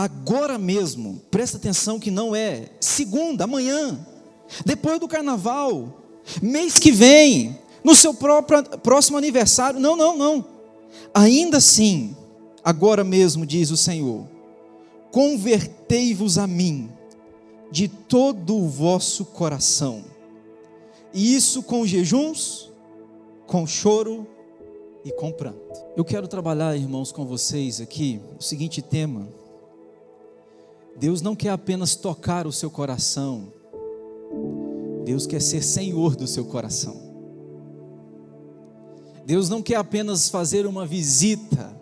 agora mesmo, presta atenção que não é segunda, amanhã, depois do carnaval, mês que vem, no seu próximo aniversário, não, ainda assim, agora mesmo, diz o Senhor, convertei-vos a mim, de todo o vosso coração, e isso com jejuns, com choro e com pranto. Eu quero trabalhar, irmãos, com vocês aqui, o seguinte tema: Deus não quer apenas tocar o seu coração, Deus quer ser Senhor do seu coração. Deus não quer apenas fazer uma visita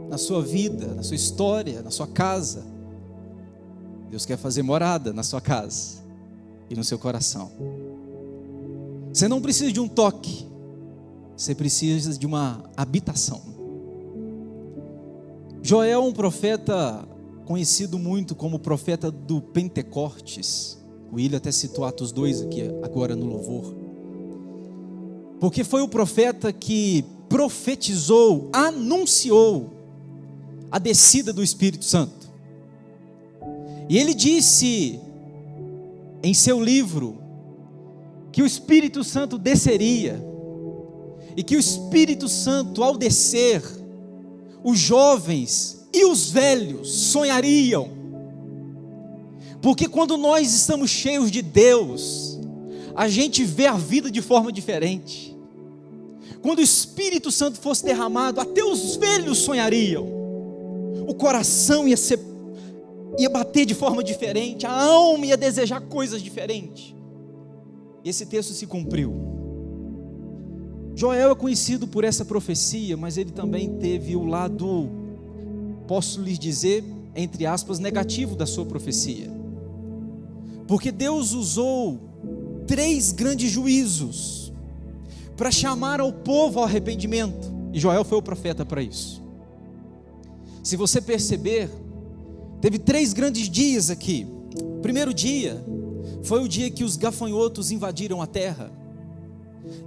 na sua vida, na sua história, na sua casa. Deus quer fazer morada na sua casa e no seu coração. Você não precisa de um toque, você precisa de uma habitação. Joel, um profeta conhecido muito como profeta do Pentecostes. O William até citou Atos 2 aqui agora no louvor. Porque foi o profeta que profetizou, anunciou a descida do Espírito Santo. E ele disse em seu livro que o Espírito Santo desceria, e que o Espírito Santo, ao descer, os jovens e os velhos sonhariam. Porque quando nós estamos cheios de Deus, a gente vê a vida de forma diferente. Quando o Espírito Santo fosse derramado, até os velhos sonhariam. O coração ia bater de forma diferente, a alma ia desejar coisas diferentes. E esse texto se cumpriu. Joel é conhecido por essa profecia, mas ele também teve o lado, posso lhes dizer, entre aspas, negativo da sua profecia. Porque Deus usou 3 grandes juízos para chamar ao povo ao arrependimento, e Joel foi o profeta para isso. Se você perceber, teve 3 grandes dias aqui. O primeiro dia foi o dia que os gafanhotos invadiram a terra.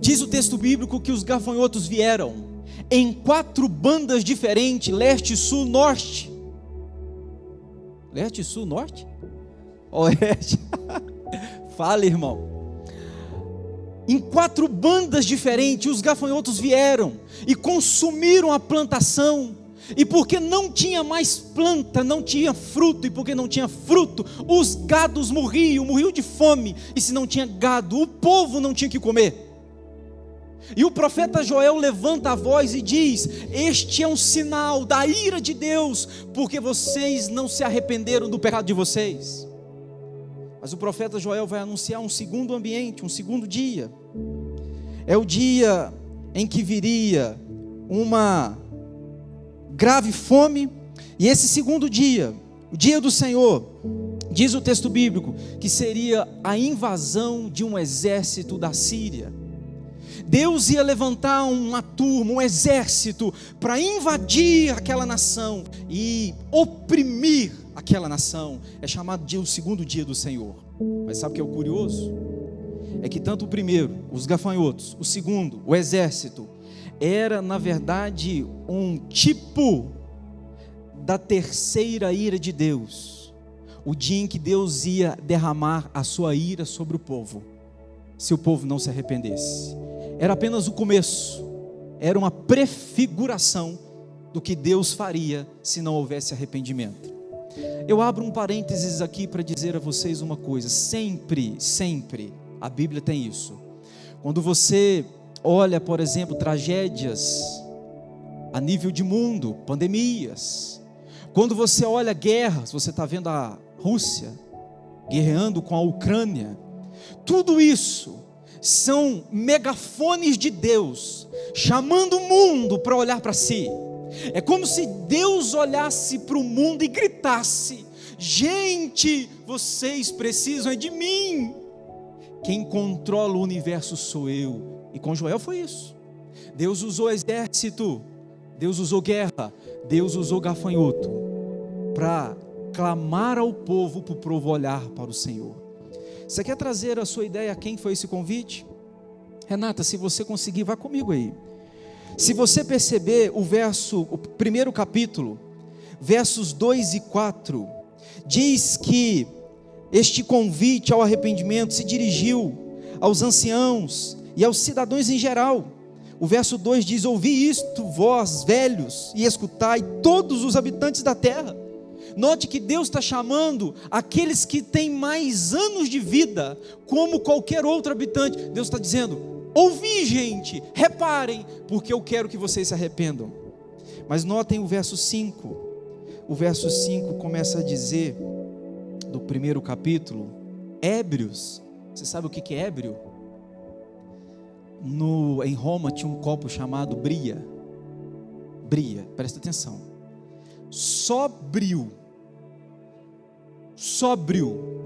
Diz o texto bíblico que os gafanhotos vieram em 4 bandas diferentes: leste, sul, norte. Leste, sul, norte? Oeste. Fala, irmão. Em 4 bandas diferentes, os gafanhotos vieram e consumiram a plantação. E porque não tinha mais planta, não tinha fruto, e porque não tinha fruto, os gados morriam de fome. E se não tinha gado, o povo não tinha que comer. E o profeta Joel levanta a voz e diz: este é um sinal da ira de Deus, porque vocês não se arrependeram do pecado de vocês. Mas o profeta Joel vai anunciar um segundo ambiente, um segundo dia. É o dia em que viria uma grave fome. E esse segundo dia, o dia do Senhor, diz o texto bíblico, que seria a invasão de um exército da Síria. Deus ia levantar uma turma, um exército, para invadir aquela nação e oprimir aquela nação. É chamado de o segundo dia do Senhor. Mas sabe o que é o curioso? É que tanto o primeiro, os gafanhotos, o segundo, o exército, era na verdade um tipo da terceira ira de Deus. O dia em que Deus ia derramar a sua ira sobre o povo, se o povo não se arrependesse. Era apenas o começo, era uma prefiguração do que Deus faria se não houvesse arrependimento. Eu abro um parênteses aqui para dizer a vocês uma coisa: sempre, a Bíblia tem isso. Quando você olha, por exemplo, tragédias a nível de mundo, pandemias, quando você olha guerras, você está vendo a Rússia guerreando com a Ucrânia, tudo isso são megafones de Deus, chamando o mundo para olhar para si. É como se Deus olhasse para o mundo e gritasse: gente, vocês precisam de mim, quem controla o universo sou eu. E com Joel foi isso. Deus usou exército, Deus usou guerra, Deus usou gafanhoto, para clamar ao povo, para o povo olhar para o Senhor. Você quer trazer a sua ideia a quem foi esse convite? Renata, se você conseguir, vá comigo aí. Se você perceber o primeiro capítulo, versos 2 e 4, diz que este convite ao arrependimento se dirigiu aos anciãos e aos cidadãos em geral. O verso 2 diz: ouvi isto, vós velhos, e escutai todos os habitantes da terra. Note que Deus está chamando aqueles que têm mais anos de vida, como qualquer outro habitante. Deus está dizendo: ouvi, gente, reparem, porque eu quero que vocês se arrependam. Mas notem o verso 5. O verso 5 começa a dizer, do primeiro capítulo, ébrios. Você sabe o que é ébrio? Em Roma tinha um copo chamado bria. Bria, presta atenção. Sóbrio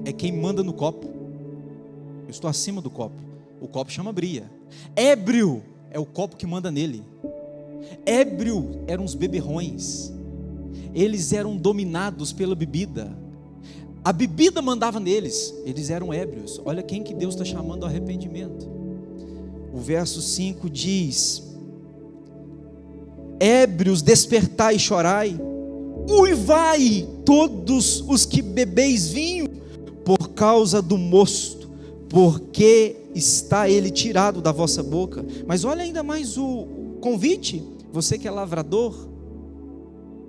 é quem manda no copo. Eu estou acima do copo. O copo chama bria. Ébrio é o copo que manda nele. Ébrio eram os beberrões. Eles eram dominados pela bebida. A bebida mandava neles. Eles eram ébrios. Olha quem que Deus está chamando ao arrependimento. O verso 5 diz: ébrios, despertai e chorai, uivai todos os que bebeis vinho, por causa do mosto, porque está ele tirado da vossa boca. Mas olha ainda mais o convite, você que é lavrador.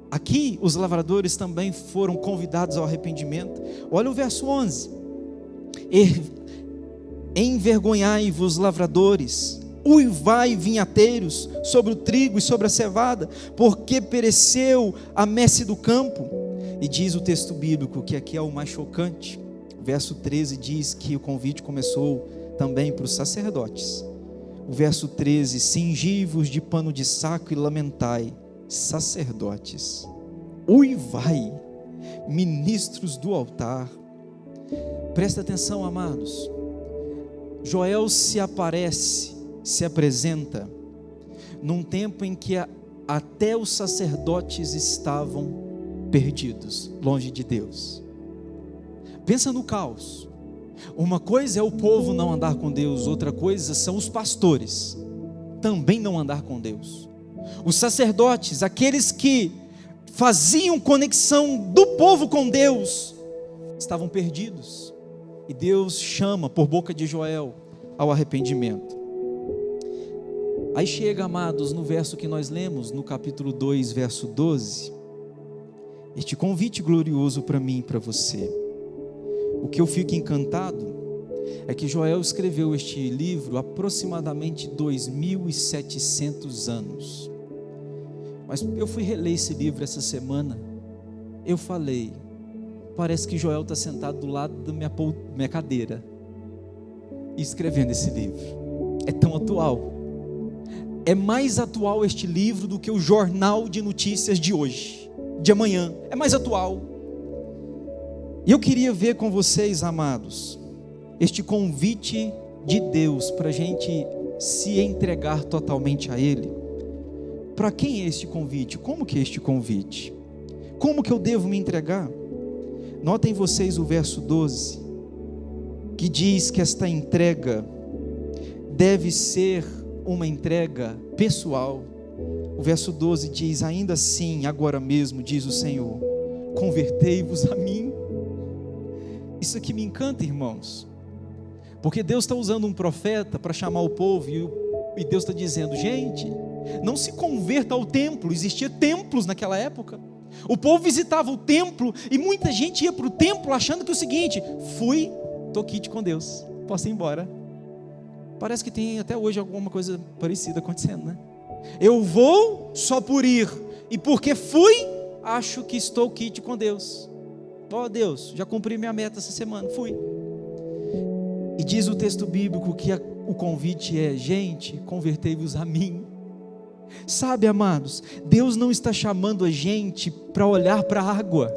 Aqui os lavradores também foram convidados ao arrependimento. Olha o verso 11: envergonhai-vos, lavradores, uivai, vinhateiros, sobre o trigo e sobre a cevada, porque pereceu a messe do campo. E diz o texto bíblico, que aqui é o mais chocante, o verso 13 diz que o convite começou também para os sacerdotes. O verso 13: cingi-vos de pano de saco e lamentai, sacerdotes, uivai, ministros do altar. Presta atenção, amados. Joel se apresenta num tempo em que até os sacerdotes estavam perdidos, longe de Deus. Pensa no caos. Uma coisa é o povo não andar com Deus, outra coisa são os pastores também não andar com Deus. Os sacerdotes, aqueles que faziam conexão do povo com Deus, estavam perdidos. E Deus chama por boca de Joel ao arrependimento. Aí chega, amados, no verso que nós lemos, no capítulo 2, verso 12, este convite glorioso para mim e para você. O que eu fico encantado é que Joel escreveu este livro aproximadamente 2.700 anos. Mas eu fui reler esse livro essa semana. Eu falei: parece que Joel está sentado do lado da minha cadeira e escrevendo esse livro. É tão atual. É mais atual este livro do que o jornal de notícias de hoje, de amanhã. É mais atual. E eu queria ver com vocês, amados, este convite de Deus para a gente se entregar totalmente a Ele. Para quem é este convite? Como que é este convite? Como que eu devo me entregar? Notem vocês o verso 12, que diz que esta entrega deve ser uma entrega pessoal. O verso 12 diz: ainda assim, agora mesmo, diz o Senhor, convertei-vos a mim. Isso aqui me encanta, irmãos, porque Deus está usando um profeta para chamar o povo, e Deus está dizendo: gente, não se converta ao templo. Existia templos naquela época. O povo visitava o templo e muita gente ia para o templo achando que é o seguinte: estou quite com Deus, posso ir embora. Parece que tem até hoje alguma coisa parecida acontecendo, né? Eu vou só por ir, e porque fui, acho que estou quite com Deus. Deus, já cumpri minha meta essa semana, fui. E diz o texto bíblico que o convite é: gente, convertei-vos a mim. Sabe, amados, Deus não está chamando a gente para olhar para a água.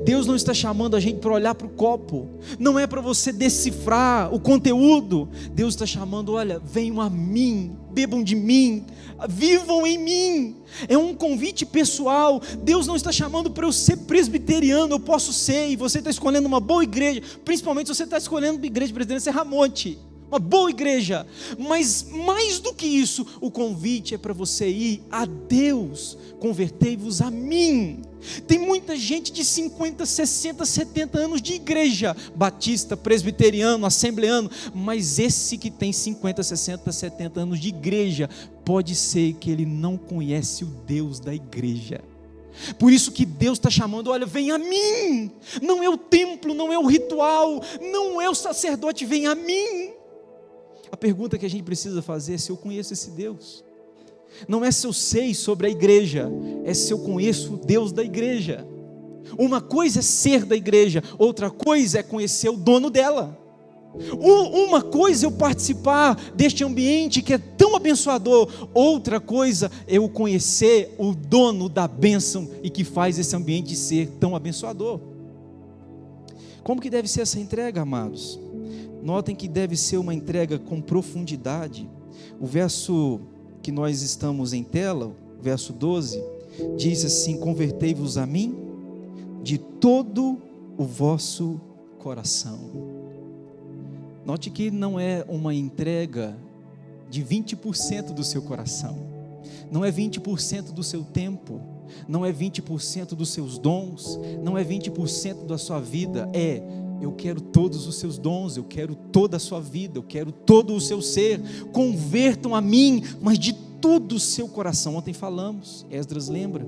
Deus não está chamando a gente para olhar para o copo. Não é para você decifrar o conteúdo. Deus está chamando: olha, venham a mim, bebam de mim, vivam em mim. É um convite pessoal. Deus não está chamando para eu ser presbiteriano. Eu posso ser, e você está escolhendo uma boa igreja, principalmente se você está escolhendo uma igreja presbiteriana, Serramonte, uma boa igreja, mas mais do que isso, o convite é para você ir a Deus, convertei-vos a mim. Tem muita gente de 50, 60, 70 anos de igreja, batista, presbiteriano, assembleano, mas esse que tem 50, 60, 70 anos de igreja, pode ser que ele não conhece o Deus da igreja. Por isso que Deus está chamando, olha, vem a mim, não é o templo, não é o ritual, não é o sacerdote, vem a mim. A pergunta que a gente precisa fazer é se eu conheço esse Deus. Não é se eu sei sobre a igreja, é se eu conheço o Deus da igreja. Uma coisa é ser da igreja, outra coisa é conhecer o dono dela. Uma coisa é eu participar deste ambiente que é tão abençoador, outra coisa é eu conhecer o dono da bênção e que faz esse ambiente ser tão abençoador. Como que deve ser essa entrega, amados? Notem que deve ser uma entrega com profundidade. O verso que nós estamos em tela, o verso 12, diz assim: convertei-vos a mim de todo o vosso coração. Note que não é uma entrega de 20% do seu coração, não é 20% do seu tempo, não é 20% dos seus dons, não é 20% da sua vida, eu quero todos os seus dons, eu quero toda a sua vida, eu quero todo o seu ser, convertam a mim, mas de todo o seu coração. Ontem falamos, Esdras lembra,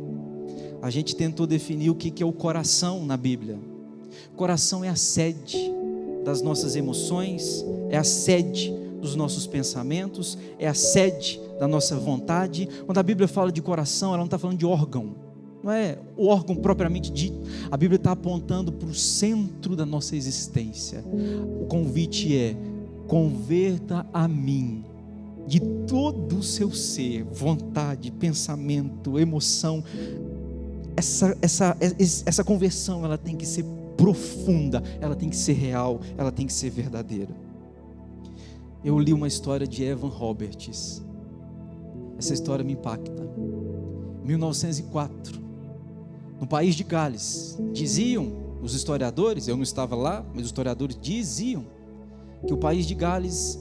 a gente tentou definir o que é o coração na Bíblia. Coração é a sede das nossas emoções, é a sede dos nossos pensamentos, é a sede da nossa vontade. Quando a Bíblia fala de coração, ela não está falando de órgão, não é o órgão propriamente dito, a Bíblia está apontando para o centro da nossa existência. O convite é: converta a mim de todo o seu ser, vontade, pensamento, emoção. Essa conversão, ela tem que ser profunda, ela tem que ser real, ela tem que ser verdadeira. Eu li uma história de Evan Roberts, essa história me impacta. 1904, no país de Gales, diziam os historiadores, eu não estava lá, mas os historiadores diziam que o país de Gales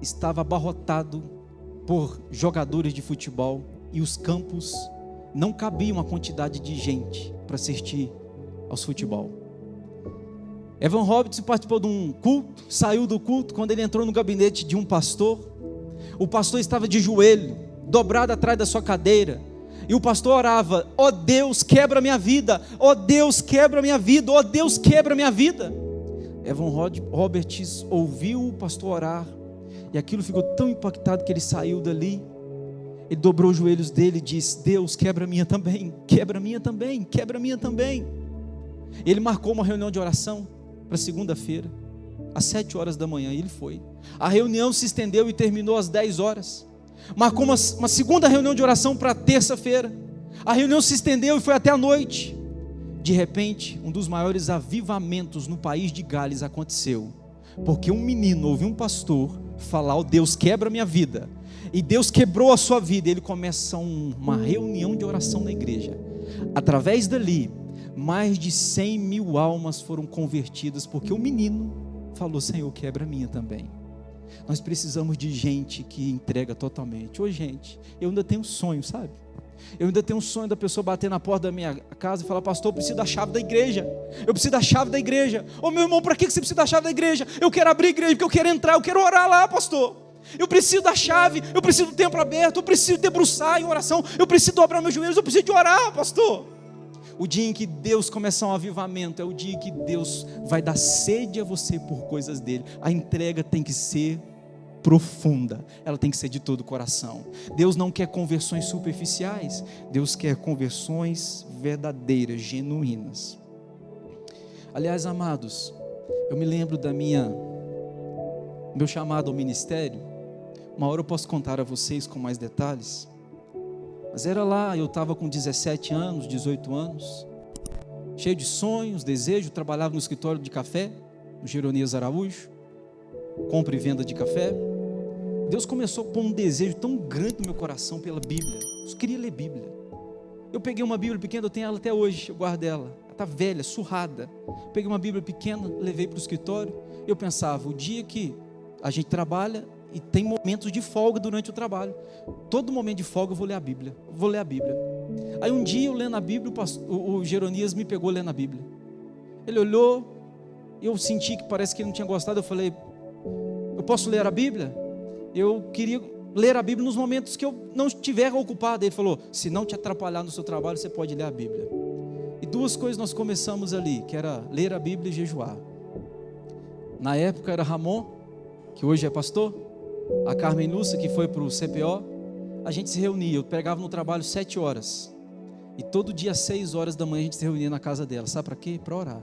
estava abarrotado por jogadores de futebol e os campos não cabiam a quantidade de gente para assistir aos futebol. Evan Roberts participou de um culto, saiu do culto. Quando ele entrou no gabinete de um pastor, o pastor estava de joelho, dobrado atrás da sua cadeira, e o pastor orava: ó Deus, quebra minha vida, ó Deus, quebra minha vida, ó Deus, quebra minha vida. Evan Roberts ouviu o pastor orar, e aquilo ficou tão impactado que ele saiu dali, ele dobrou os joelhos dele e disse: Deus, quebra a minha também, quebra a minha também, quebra a minha também. Ele marcou uma reunião de oração para segunda-feira, às 7 horas da manhã, e ele foi. A reunião se estendeu e terminou às 10 horas. Marcou uma segunda reunião de oração para terça-feira. A reunião se estendeu e foi até a noite. De repente, um dos maiores avivamentos no país de Gales aconteceu, porque um menino ouviu um pastor falar: ó Deus, quebra minha vida, e Deus quebrou a sua vida. Ele começa uma reunião de oração na igreja. Através dali, mais de 100 mil almas foram convertidas, porque o menino falou: Senhor, quebra a minha também. Nós precisamos de gente que entrega totalmente. Ô gente, eu ainda tenho um sonho, sabe? Eu ainda tenho um sonho da pessoa bater na porta da minha casa e falar: pastor, eu preciso da chave da igreja, eu preciso da chave da igreja. Ô meu irmão, para que você precisa da chave da igreja? Eu quero abrir a igreja, porque eu quero entrar, eu quero orar lá, pastor. Eu preciso da chave, eu preciso do templo aberto, eu preciso debruçar em oração, eu preciso dobrar meus joelhos, eu preciso de orar, pastor. O dia em que Deus começar um avivamento é o dia em que Deus vai dar sede a você por coisas dele. A entrega tem que ser profunda, ela tem que ser de todo o coração. Deus não quer conversões superficiais, Deus quer conversões verdadeiras, genuínas. Aliás, amados, eu me lembro meu chamado ao ministério. Uma hora eu posso contar a vocês com mais detalhes. Mas era lá, eu estava com 17 anos, 18 anos, cheio de sonhos, desejos. Trabalhava no escritório de café, no Jeronias Araújo, compra e venda de café. Deus começou a pôr um desejo tão grande no meu coração pela Bíblia. Eu queria ler Bíblia. Eu peguei uma Bíblia pequena, eu tenho ela até hoje, eu guardo ela. Ela está velha, surrada. Peguei uma Bíblia pequena, levei para o escritório. Eu pensava: o dia que a gente trabalha e tem momentos de folga durante o trabalho. Todo momento de folga eu vou ler a Bíblia. Aí um dia eu lendo a Bíblia, o Jeronias me pegou lendo a Bíblia. Ele olhou, eu senti que parece que ele não tinha gostado. Eu falei: eu posso ler a Bíblia? Eu queria ler a Bíblia nos momentos que eu não estiver ocupado. Ele falou: se não te atrapalhar no seu trabalho, você pode ler a Bíblia. E duas coisas nós começamos ali, que era ler a Bíblia e jejuar. Na época era Ramon, que hoje é pastor, a Carmen Lúcia, que foi para o CPO. A gente se reunia, eu pegava no trabalho 7 horas, e todo dia às 6 horas da manhã a gente se reunia na casa dela. Sabe para quê? Para orar.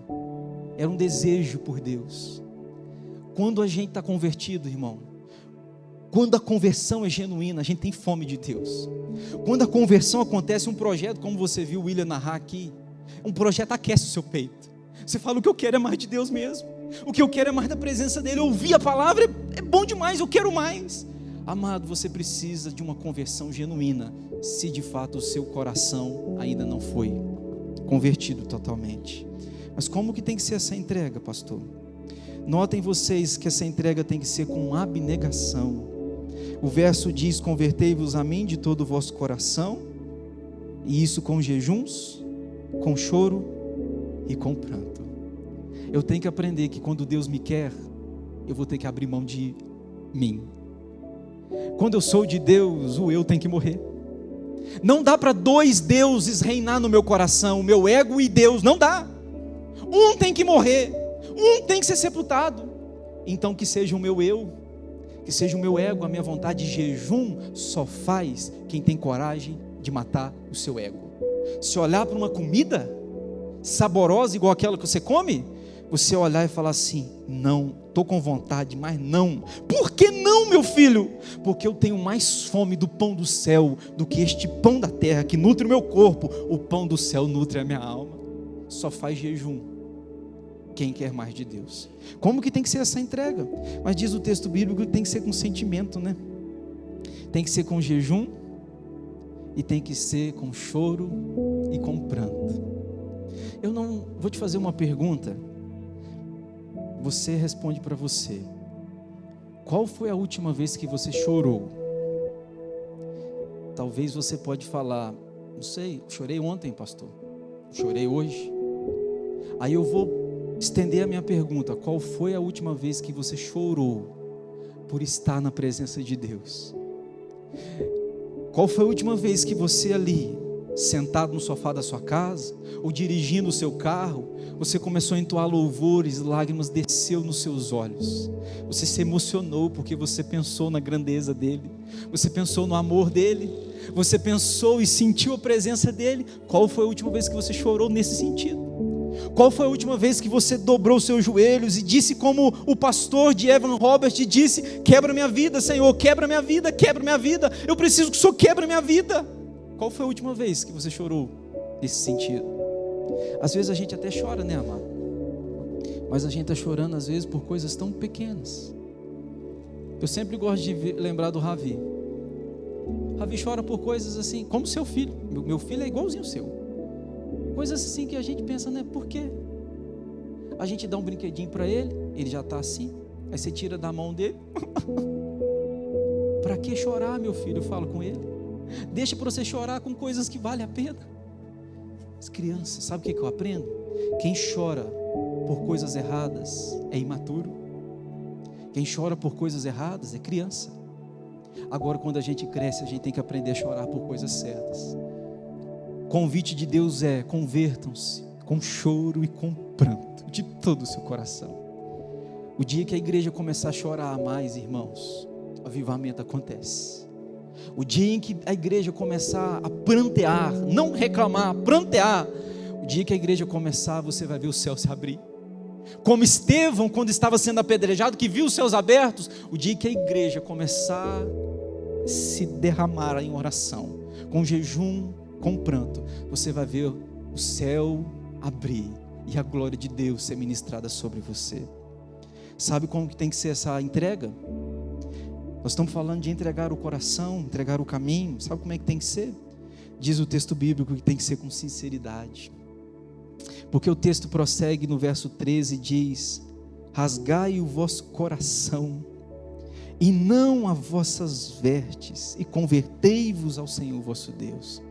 Era um desejo por Deus. Quando a gente está convertido, irmão, quando a conversão é genuína, a gente tem fome de Deus. Quando a conversão acontece, um projeto, como você viu o William narrar aqui, um projeto aquece o seu peito. Você fala: o que eu quero é mais de Deus mesmo, o que eu quero é mais da presença dele. Ouvir a palavra é bom demais, eu quero mais. Amado, você precisa de uma conversão genuína, se de fato o seu coração ainda não foi convertido totalmente. Mas como que tem que ser essa entrega, pastor? Notem vocês que essa entrega tem que ser com abnegação. O verso diz: convertei-vos a mim de todo o vosso coração, e isso com jejuns, com choro e com pranto. Eu tenho que aprender que quando Deus me quer, eu vou ter que abrir mão de mim. Quando eu sou de Deus, o eu tem que morrer. Não dá para 2 deuses reinar no meu coração, o meu ego e Deus, não dá. Um tem que morrer, um tem que ser sepultado. Então que seja o meu eu, que seja o meu ego, a minha vontade. Jejum só faz quem tem coragem de matar o seu ego. Se olhar para uma comida saborosa igual aquela que você come, você olhar e falar assim: não, estou com vontade, mas não. Por que não, meu filho? Porque eu tenho mais fome do pão do céu do que este pão da terra que nutre o meu corpo. O pão do céu nutre a minha alma. Só faz jejum quem quer mais de Deus. Como que tem que ser essa entrega? Mas diz o texto bíblico que tem que ser com sentimento, né? Tem que ser com jejum, e tem que ser com choro e com pranto. Eu não vou te fazer uma pergunta, você responde para você. Qual foi a última vez que você chorou? Talvez você pode falar: não sei, chorei ontem, pastor, chorei hoje. Aí eu vou estender a minha pergunta: qual foi a última vez que você chorou por estar na presença de Deus? Qual foi a última vez que você ali, sentado no sofá da sua casa, ou dirigindo o seu carro, você começou a entoar louvores, lágrimas desceu nos seus olhos, você se emocionou porque você pensou na grandeza dele, você pensou no amor dele, você pensou e sentiu a presença dele? Qual foi a última vez que você chorou nesse sentido? Qual foi a última vez que você dobrou seus joelhos e disse como o pastor de Evan Robert disse: quebra minha vida, Senhor, quebra minha vida, eu preciso que o Senhor quebre minha vida? Qual foi a última vez que você chorou nesse sentido? Às vezes a gente até chora, né, amado? Mas a gente está chorando às vezes por coisas tão pequenas. Eu sempre gosto de lembrar do Ravi. Ravi chora por coisas assim, como seu filho. Meu filho é igualzinho o seu. Coisas assim que a gente pensa, né? Por quê? A gente dá um brinquedinho para ele, ele já está assim, aí você tira da mão dele. Para que chorar, meu filho? Eu falo com ele. Deixa para você chorar com coisas que valem a pena. As crianças, sabe o que eu aprendo? Quem chora por coisas erradas é imaturo. Quem chora por coisas erradas é criança. Agora, quando a gente cresce, a gente tem que aprender a chorar por coisas certas. O convite de Deus é: convertam-se com choro e com pranto de todo o seu coração. O dia que a igreja começar a chorar mais, irmãos, o avivamento acontece. O dia em que a igreja começar a prantear, não reclamar, prantear, o dia que a igreja começar, você vai ver o céu se abrir. Como Estevão, quando estava sendo apedrejado, que viu os céus abertos. O dia que a igreja começar a se derramar em oração, com jejum, com pranto, você vai ver o céu abrir e a glória de Deus ser ministrada sobre você. Sabe como que tem que ser essa entrega? Nós estamos falando de entregar o coração, entregar o caminho. Sabe como é que tem que ser? Diz o texto bíblico que tem que ser com sinceridade. Porque o texto prossegue no verso 13 e diz: rasgai o vosso coração e não as vossas vestes, e convertei-vos ao Senhor vosso Deus.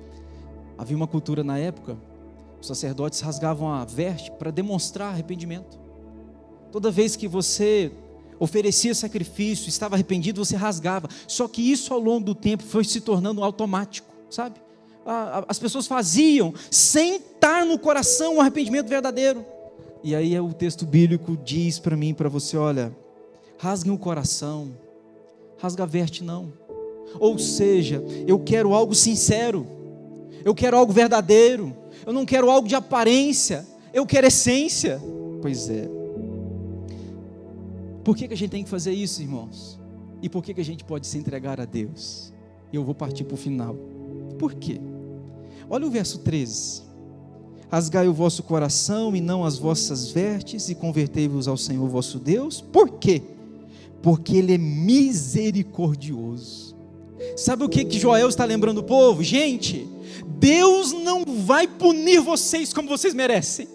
Havia uma cultura na época, os sacerdotes rasgavam a veste para demonstrar arrependimento. Toda vez que você oferecia sacrifício, estava arrependido, você rasgava. Só que isso ao longo do tempo foi se tornando automático, sabe? As pessoas faziam sem estar no coração um arrependimento verdadeiro. E aí o texto bíblico diz para mim e para você: olha, rasguem o coração, rasga a veste não. Ou seja, eu quero algo sincero, eu quero algo verdadeiro, eu não quero algo de aparência, eu quero essência. Pois é. Por que a gente tem que fazer isso, irmãos? E por que a gente pode se entregar a Deus? Eu vou partir para o final. Por quê? Olha o verso 13: rasgai o vosso coração e não as vossas vestes, e convertei-vos ao Senhor vosso Deus. Por quê? Porque Ele é misericordioso. Sabe o que Joel está lembrando o povo? Gente, Deus não vai punir vocês como vocês merecem.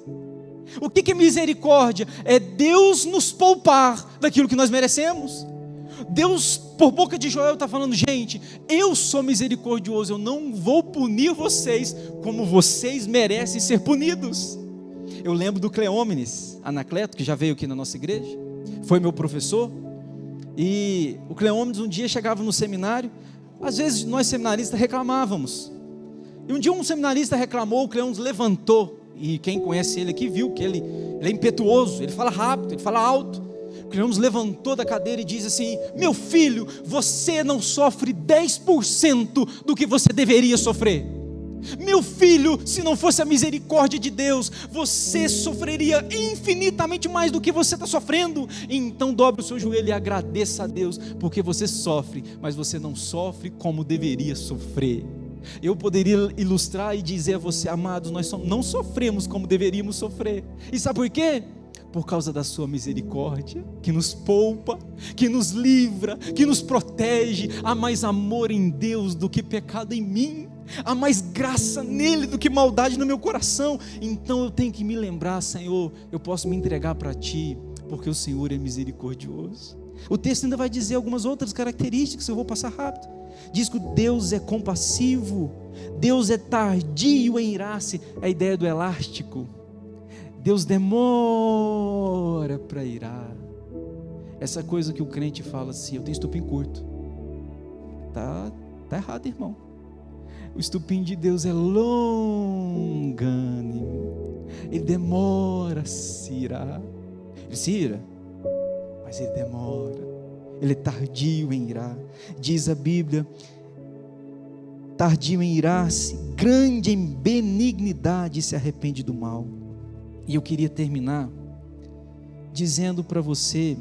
O que é misericórdia? É Deus nos poupar daquilo que nós merecemos. Deus, por boca de Joel, está falando: gente, eu sou misericordioso, eu não vou punir vocês como vocês merecem ser punidos. Eu lembro do Cleômenes Anacleto, que já veio aqui na nossa igreja, foi meu professor. E o Cleômenes um dia chegava no seminário. Às vezes nós seminaristas reclamávamos, e um dia um seminarista reclamou, o Cleômenes levantou, e quem conhece ele aqui viu que ele é impetuoso, ele fala rápido, ele fala alto. O Cleômenes levantou da cadeira e diz assim: meu filho, você não sofre 10% do que você deveria sofrer. Meu filho, se não fosse a misericórdia de Deus, você sofreria infinitamente mais do que você está sofrendo. Então dobre o seu joelho e agradeça a Deus, porque você sofre, mas você não sofre como deveria sofrer. Eu poderia ilustrar e dizer a você: amados, nós não sofremos como deveríamos sofrer. E sabe por quê? Por causa da sua misericórdia, que nos poupa, que nos livra, que nos protege. Há mais amor em Deus do que pecado em mim, há mais graça nele do que maldade no meu coração. Então eu tenho que me lembrar: Senhor, eu posso me entregar para Ti, porque o Senhor é misericordioso. O texto ainda vai dizer algumas outras características, eu vou passar rápido. Diz que Deus é compassivo, Deus é tardio em irar-se. A ideia do elástico, Deus demora para irar. Essa coisa que o crente fala assim: eu tenho estupim curto. Tá errado, irmão. O estupim de Deus é longânimo. Ele demora a se irar. Ele se ira, mas ele demora. Ele é tardio em irar. Diz a Bíblia: tardio em irar-se, grande em benignidade, se arrepende do mal. E eu queria terminar dizendo para você: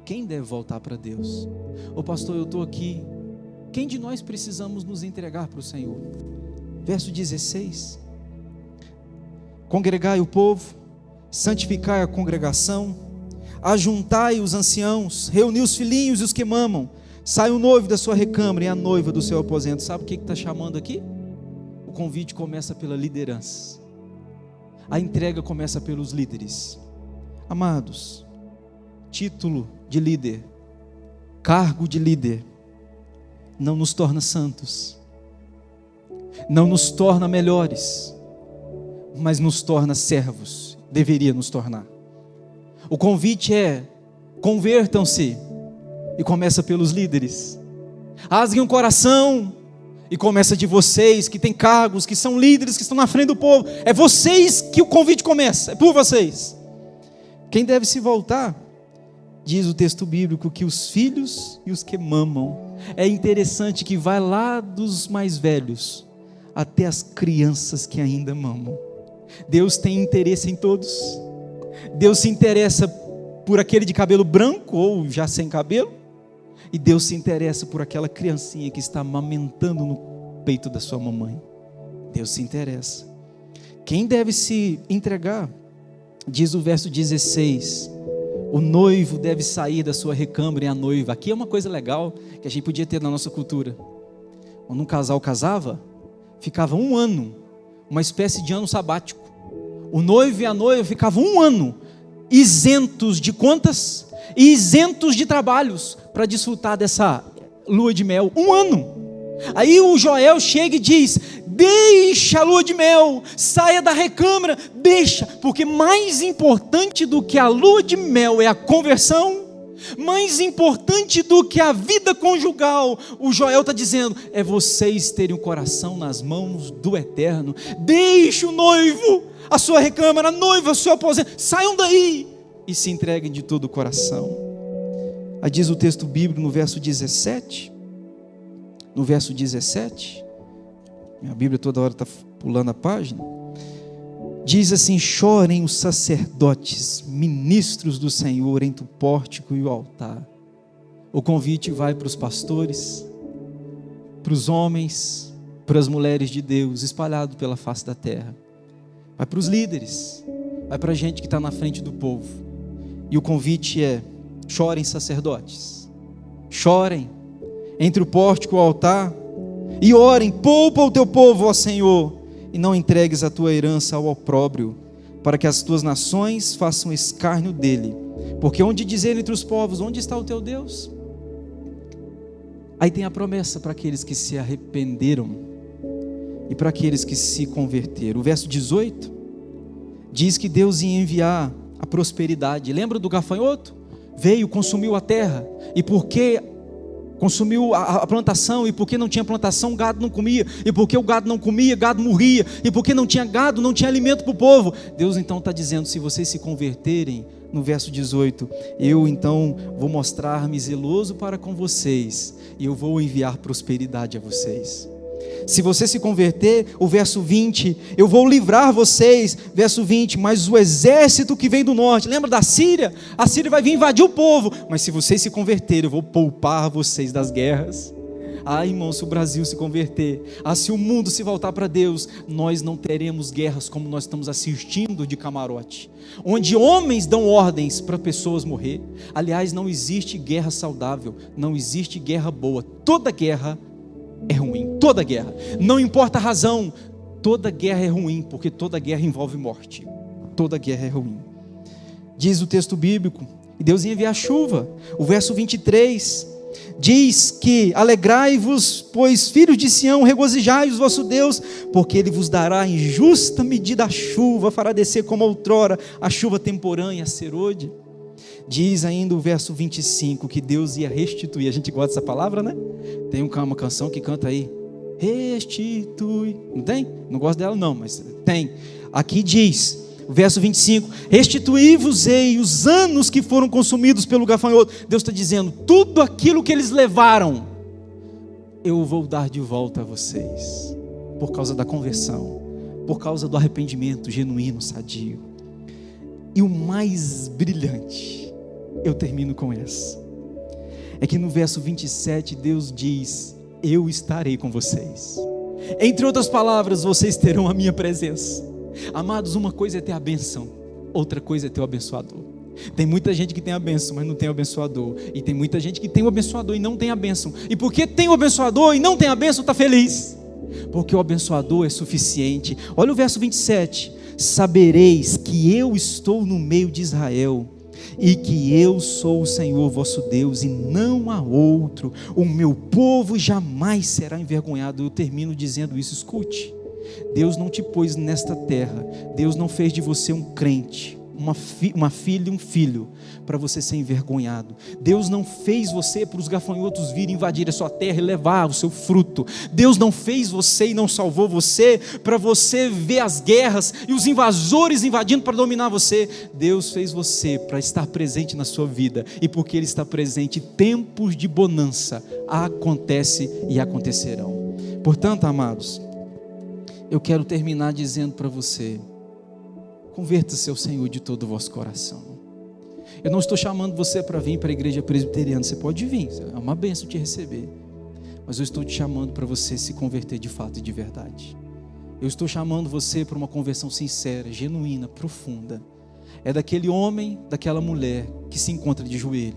quem deve voltar para Deus? Ô pastor, eu estou aqui, quem de nós precisamos nos entregar para o Senhor? Verso 16: congregai o povo, santificai a congregação, ajuntai os anciãos, reuni os filhinhos e os que mamam, sai o noivo da sua recâmara e a noiva do seu aposento. Sabe o que está chamando aqui? O convite começa pela liderança, a entrega começa pelos líderes. Amados, título de líder, cargo de líder, não nos torna santos, não nos torna melhores, mas nos torna servos, deveria nos tornar. O convite é: convertam-se, e começa pelos líderes. Rasguem o coração, e começa de vocês que têm cargos, que são líderes, que estão na frente do povo. É vocês que o convite começa, é por vocês. Quem deve se voltar? Diz o texto bíblico que os filhos e os que mamam. É interessante que vai lá dos mais velhos até as crianças que ainda mamam. Deus tem interesse em todos. Deus se interessa por aquele de cabelo branco ou já sem cabelo, e Deus se interessa por aquela criancinha que está amamentando no peito da sua mamãe. Deus se interessa. Quem deve se entregar? Diz o verso 16: o noivo deve sair da sua recâmara e a noiva. Aqui é uma coisa legal que a gente podia ter na nossa cultura. Quando um casal casava, ficava um ano, uma espécie de ano sabático. O noivo e a noiva ficavam um ano isentos de contas e isentos de trabalhos. para desfrutar dessa lua de mel? 1 ano. Aí o Joel chega e diz: deixa a lua de mel, saia da recâmara, deixa, porque mais importante do que a lua de mel é a conversão, mais importante do que a vida conjugal, o Joel está dizendo, é vocês terem o coração nas mãos do Eterno. Deixe o noivo, a sua recâmara, a noiva, o seu aposento, saiam daí e se entreguem de todo o coração. Aí diz o texto bíblico no verso 17, minha Bíblia toda hora está pulando a página, diz assim: chorem os sacerdotes, ministros do Senhor, entre o pórtico e o altar. O convite vai para os pastores, para os homens, para as mulheres de Deus, espalhado pela face da terra. Vai para os líderes, vai para a gente que está na frente do povo. E o convite é: chorem sacerdotes, chorem entre o pórtico e o altar, e orem, poupa o teu povo, ó Senhor, e não entregues a tua herança ao opróbrio, para que as tuas nações façam escárnio dele, porque onde dizer entre os povos, onde está o teu Deus? Aí tem a promessa para aqueles que se arrependeram, e para aqueles que se converteram. O verso 18, diz que Deus ia enviar a prosperidade. Lembra do gafanhoto? Veio, consumiu a terra, e porque consumiu a plantação, e porque não tinha plantação, o gado não comia, e porque o gado não comia, o gado morria, e porque não tinha gado, não tinha alimento para o povo. Deus então está dizendo: se vocês se converterem, no verso 18, eu então vou mostrar-me zeloso para com vocês, e eu vou enviar prosperidade a vocês. Se você se converter, o verso 20, eu vou livrar vocês, verso 20, mas o exército que vem do norte, lembra da Síria? A Síria vai vir invadir o povo, mas se vocês se converterem, eu vou poupar vocês das guerras. Ah, irmão, se o Brasil se converter, se o mundo se voltar para Deus, nós não teremos guerras como nós estamos assistindo de camarote, onde homens dão ordens para pessoas morrer. Aliás, não existe guerra saudável, não existe guerra boa, toda guerra é ruim, toda guerra, não importa a razão, toda guerra é ruim, porque toda guerra envolve morte, toda guerra é ruim. Diz o texto bíblico, e Deus ia enviar chuva. O verso 23 diz que: alegrai-vos, pois filhos de Sião, regozijai-vos vosso Deus, porque Ele vos dará em justa medida a chuva, fará descer como outrora a chuva temporânea, a serôdia. Diz ainda o verso 25 que Deus ia restituir. A gente gosta dessa palavra, né? Tem uma canção que canta aí: restitui. Não tem? Não gosto dela não, mas tem. Aqui diz, o verso 25: restituí-vos-ei os anos que foram consumidos pelo gafanhoto. Deus está dizendo: tudo aquilo que eles levaram, eu vou dar de volta a vocês, por causa da conversão, por causa do arrependimento genuíno, sadio. E o mais brilhante, eu termino com essa, é que no verso 27 Deus diz: eu estarei com vocês. Entre outras palavras, vocês terão a minha presença. Amados, uma coisa é ter a bênção, outra coisa é ter o abençoador. Tem muita gente que tem a bênção, mas não tem o abençoador. E tem muita gente que tem o abençoador e não tem a bênção. E porque tem o abençoador e não tem a bênção, está feliz, porque o abençoador é suficiente. Olha o verso 27: sabereis que eu estou no meio de Israel, e que eu sou o Senhor vosso Deus, e não há outro. O meu povo jamais será envergonhado. Eu termino dizendo isso, escute: Deus não te pôs nesta terra, Deus não fez de você um crente, uma filha e um filho, para você ser envergonhado. Deus não fez você para os gafanhotos virem invadir a sua terra e levar o seu fruto. Deus não fez você e não salvou você para você ver as guerras e os invasores invadindo para dominar você. Deus fez você para estar presente na sua vida, e porque Ele está presente, tempos de bonança acontecem e acontecerão. Portanto, amados, eu quero terminar dizendo para você: converta-se ao Senhor de todo o vosso coração. Eu não estou chamando você para vir para a igreja presbiteriana. Você pode vir, é uma bênção te receber, mas eu estou te chamando para você se converter de fato e de verdade. Eu estou chamando você para uma conversão sincera, genuína, profunda. É daquele homem, daquela mulher que se encontra de joelho.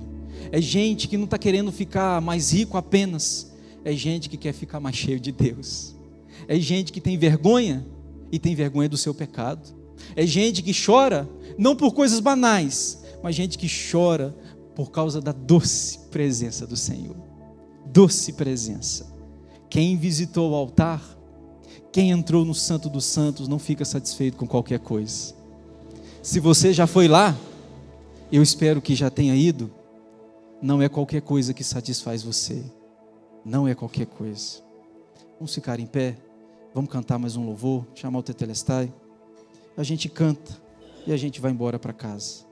É gente que não está querendo ficar mais rico apenas, é gente que quer ficar mais cheio de Deus. É gente que tem vergonha, e tem vergonha do seu pecado. É gente que chora, não por coisas banais, mas gente que chora por causa da doce presença do Senhor. Doce presença. Quem visitou o altar, quem entrou no Santo dos Santos, não fica satisfeito com qualquer coisa. Se você já foi lá, eu espero que já tenha ido, não é qualquer coisa que satisfaz você. Não é qualquer coisa. Vamos ficar em pé, vamos cantar mais um louvor, chamar o Tetelestai. A gente canta e a gente vai embora para casa.